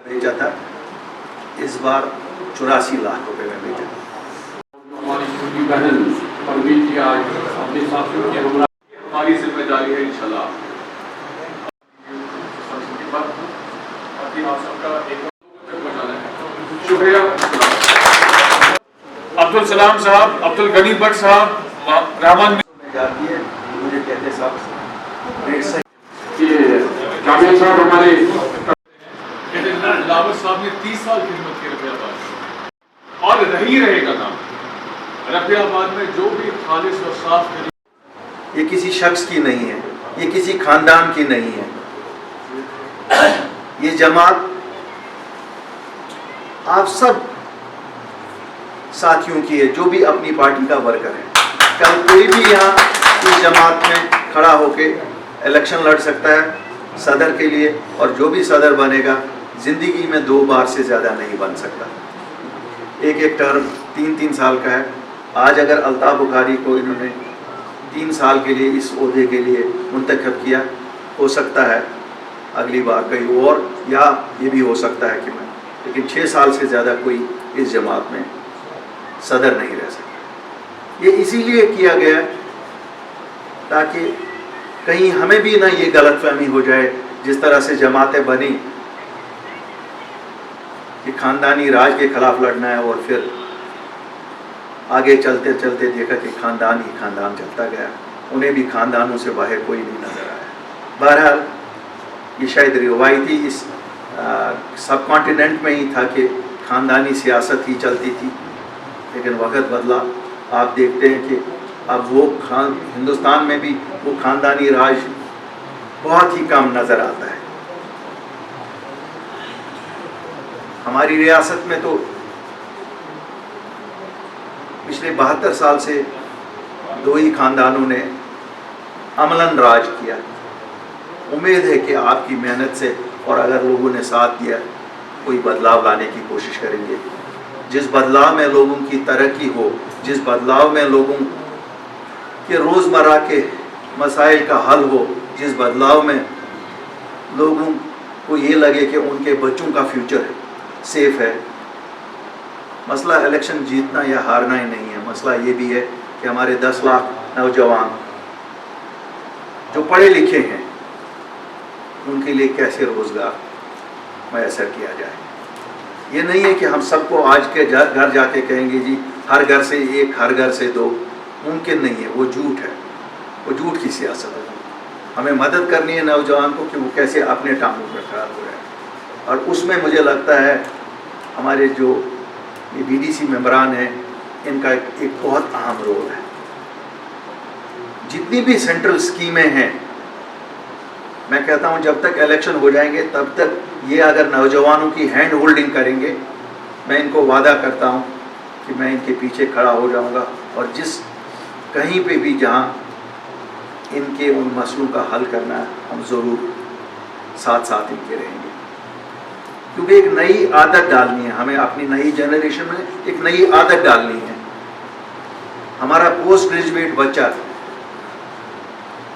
भेजा था, इस बार 84 लाख रुपए में भेजा। हमारी छोटी बहन परवीन जी आज अपने साथियों की हमारी जिम्मेदारी है इंशाल्लाह। आप सबका एक शुक्रिया। अब्दुल सलाम साहब, अब्दुल गनी भट्ट साहब, रहमान जाती है, मुझे कहते साहब जावेद साहब हमारे लावत साहब ने 30 साल खिदमत की रफियाबाद और रही रहेगा नाम रफियाबाद में जो भी खालिस और साफ। ये किसी शख्स की नहीं है, ये किसी खानदान की नहीं है। ये जमात आप सब साथियों की है जो भी अपनी पार्टी का वर्कर है। कल कोई भी यहाँ इस जमात में खड़ा होके इलेक्शन लड़ सकता है सदर के लिए, और जो भी सदर बनेगा ज़िंदगी में 2 बार से ज़्यादा नहीं बन सकता। एक टर्म 3 साल का है। आज अगर अल्ताफ़ बुखारी को इन्होंने 3 साल के लिए इस ओहदे के लिए मुंतखब किया, हो सकता है अगली बार कहीं और, या ये भी हो सकता है कि मैं, लेकिन 6 साल से ज़्यादा कोई इस जमात में सदर नहीं रह सकता। ये इसीलिए किया गया ताकि कहीं हमें भी ना ये गलतफहमी हो जाए, जिस तरह से जमातें बनी कि खानदानी राज के खिलाफ लड़ना है, और फिर आगे चलते चलते देखा कि खानदान ही खानदान चलता गया, उन्हें भी खानदानों से बाहर कोई नहीं नज़र आया। बहरहाल ये शायद रिवायती इस सब कॉन्टिनेंट में ही था कि ख़ानदानी सियासत ही चलती थी, लेकिन वक्त बदला। आप देखते हैं कि अब वो हिंदुस्तान में भी वो ख़ानदानी राज बहुत ही कम नज़र आता है। हमारी रियासत में तो पिछले 72 साल से 2 ही ख़ानदानों ने अमलन राज किया। उम्मीद है कि आपकी मेहनत से, और अगर लोगों ने साथ दिया, कोई बदलाव लाने की कोशिश करेंगे। जिस बदलाव में लोगों की तरक्की हो, जिस बदलाव में लोगों के रोज़मर्रा के मसाइल का हल हो, जिस बदलाव में लोगों को ये लगे कि उनके बच्चों का फ्यूचर सेफ है। मसला इलेक्शन जीतना या हारना ही नहीं है, मसला ये भी है कि हमारे 10 लाख नौजवान जो पढ़े लिखे हैं उनके लिए कैसे रोज़गार मैसर किया जाए। ये नहीं है कि हम सबको आज के घर जाके कहेंगे जी हर घर से 1, हर घर से 2, मुमकिन नहीं है, वो झूठ है, वो झूठ की सियासत है। हमें मदद करनी है नौजवान को कि वो कैसे अपने टांगों पर खड़ा हो रहे हैं, और उसमें मुझे लगता है हमारे जो ये BDC मेंबरान हैं, इनका एक बहुत अहम रोल है। जितनी भी सेंट्रल स्कीमें हैं, मैं कहता हूँ जब तक इलेक्शन हो जाएंगे तब तक ये अगर नौजवानों की हैंड होल्डिंग करेंगे, मैं इनको वादा करता हूँ कि मैं इनके पीछे खड़ा हो जाऊँगा, और जिस कहीं पे भी जहाँ इनके उन मसलों का हल करना है, हम ज़रूर साथ साथ इनके रहेंगे। क्योंकि एक नई आदत डालनी है हमें, अपनी नई जनरेशन में एक नई आदत डालनी है। हमारा पोस्ट ग्रेजुएट बच्चा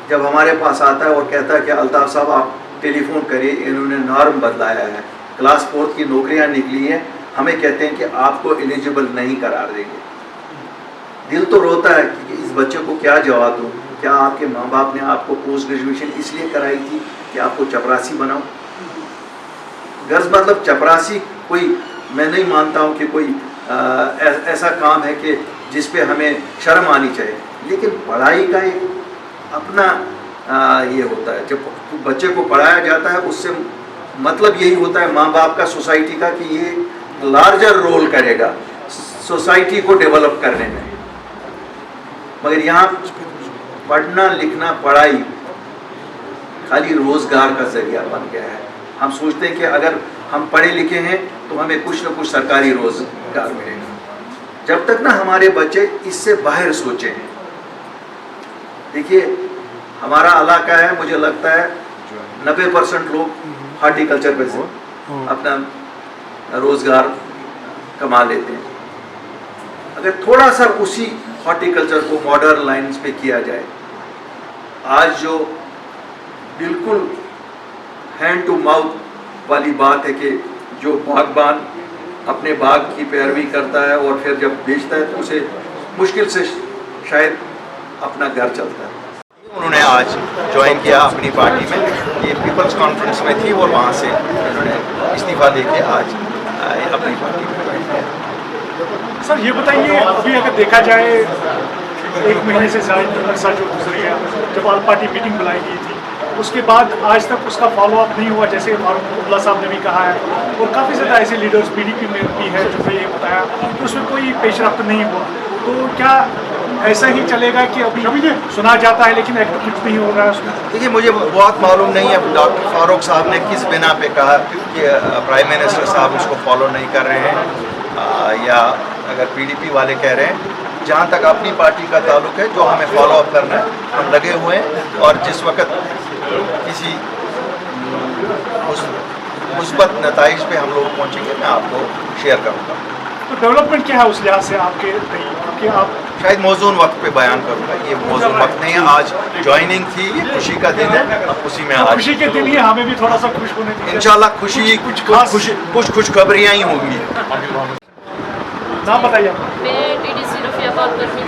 जब हमारे पास आता है और कहता है कि अल्ताफ़ साहब आप टेलीफोन करिए, इन्होंने नॉर्म बदलाया है, क्लास 4 की नौकरियां निकली हैं, हमें कहते हैं कि आपको एलिजिबल नहीं करार देंगे। दिल तो रोता है कि इस बच्चे को क्या जवाब दूँ। क्या आपके माँ बाप ने आपको पोस्ट ग्रेजुएशन इसलिए कराई थी कि आपको चपरासी बनाओ? गर्ज मतलब चपरासी कोई, मैं नहीं मानता हूँ कि कोई ऐसा काम है कि जिस पे हमें शर्म आनी चाहिए, लेकिन पढ़ाई का एक अपना ये होता है। जब बच्चे को पढ़ाया जाता है उससे मतलब यही होता है माँ बाप का, सोसाइटी का, कि ये लार्जर रोल करेगा सोसाइटी को डेवलप करने में। मगर यहाँ पढ़ना लिखना, पढ़ाई खाली रोज़गार का ज़रिया बन गया है। हम सोचते हैं कि अगर हम पढ़े लिखे हैं तो हमें कुछ न कुछ सरकारी रोज़गार मिलेगा। जब तक ना हमारे बच्चे इससे बाहर सोचें। देखिए हमारा इलाका है, मुझे लगता है 90% लोग हॉर्टिकल्चर पे से अपना रोज़गार कमा लेते हैं। अगर थोड़ा सा उसी हॉर्टिकल्चर को मॉडर्न लाइन्स पे किया जाए, आज जो बिल्कुल हैंड टू माउथ वाली बात है कि जो बागबान अपने बाग की पैरवी करता है और फिर जब बेचता है तो उसे मुश्किल से शायद अपना घर चलता है। उन्होंने आज ज्वाइन किया अपनी पार्टी में, ये पीपल्स कॉन्फ्रेंस में थी और वहाँ से उन्होंने इस्तीफ़ा देके आज अपनी पार्टी में ज्वाइन किया। सर ये बताइए, अभी अगर देखा जाए 1 महीने से ज़्यादा अरसा जो गुजर गया, जब ऑल पार्टी मीटिंग बुलाई गई थी, उसके बाद आज तक उसका फॉलो अप नहीं हुआ, जैसे फारूक अब्दुल्ला साहब ने भी कहा है, और काफ़ी ज़्यादा ऐसे लीडर्स PDP में भी है जो ये बताया कि उसमें कोई पेशरफ्त नहीं हुआ। तो क्या ऐसा ही चलेगा कि अभी सुना जाता है लेकिन एक्ट कुछ नहीं हो रहा है उसमें? देखिए, मुझे बहुत मालूम नहीं है डॉक्टर फारूक साहब ने किस बिना पे कहा कि प्राइम मिनिस्टर साहब उसको फॉलो नहीं कर रहे हैं, या अगर PDP वाले कह रहे हैं। जहाँ तक अपनी पार्टी का ताल्लुक है, जो हमें फॉलो अप करना है, हम लगे हुए हैं, और जिस वक्त किसी मुस्बत नताइज पे हम लोग पहुँचेंगे मैं आपको शेयर करूँगा। तो डेवलपमेंट क्या है उस लिहाज से आपके, क्योंकि आप शायद मौजूद वक्त पे बयान करूँगा, ये मौजूद वक्त नहीं है। आज ज्वाइनिंग थी, ये खुशी का दिन है, अब उसी में आज खुशी के दिन ही हमें भी थोड़ा सा खुश होने दीजिए। इंशाल्लाह कुछ खुशखबरियाँ ही होंगी। नाम बताइए आप। मैं TDC रफियाबाद कर्मी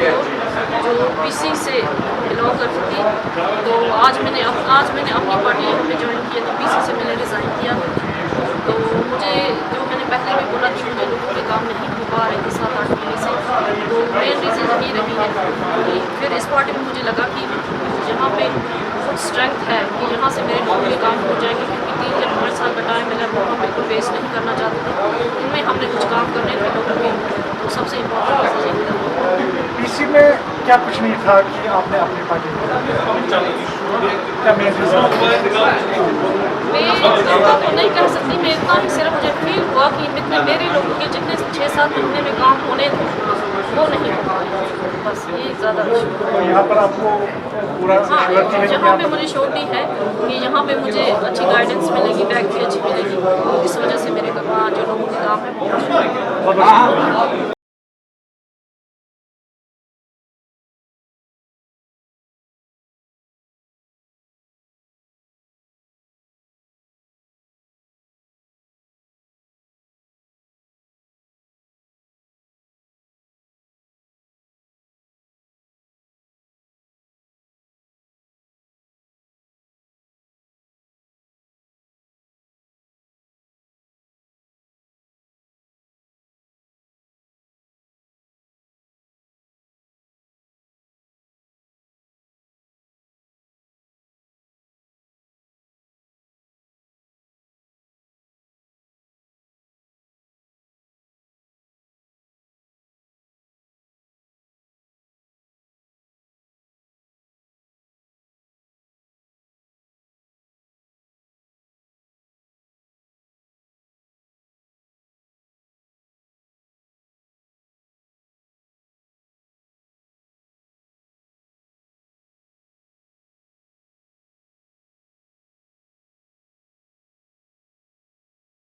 जो PC से बिलोंग करती थी, तो आज मैंने अपनी पार्टी में ज्वाइन किया, तो PC से मैंने रिज़ाइन किया। तो मुझे, जो मैंने पहले भी बोला कि मुझे लोगों के काम नहीं हो पा रहे थे 7-8 महीने से, तो मेन रीज़न यही रही है कि फिर इस पार्टी में मुझे लगा कि यहाँ पे बहुत स्ट्रेंथ है कि यहाँ से मेरे लोगों के काम हो जाएंगे, क्योंकि 3 या 5 साल का टाइम मैंने वो बिल्कुल वेस्ट नहीं करना चाहते थे। इनमें हमने कुछ काम करने थे लोगों के, तो सबसे इम्पोर्टेंट चीज़ यही था। PC में क्या कुछ नहीं था कि आपने अपनी पार्टी में क्या मेन तो नहीं कह सकती मैं, इतना ही सिर्फ मुझे फील हुआ कि मेरे लोगों के जितने 6-7 महीने में काम होने थे वो नहीं हो पाए, बस ये ज़्यादा। तो यहाँ पर आपको पूरा हाँ, जहाँ पे मुझे श्योरिटी है कि यहाँ पे मुझे अच्छी गाइडेंस मिलेगी, बैक भी अच्छी मिलेगी, इस वजह से मेरे जो लोगों के काम है वो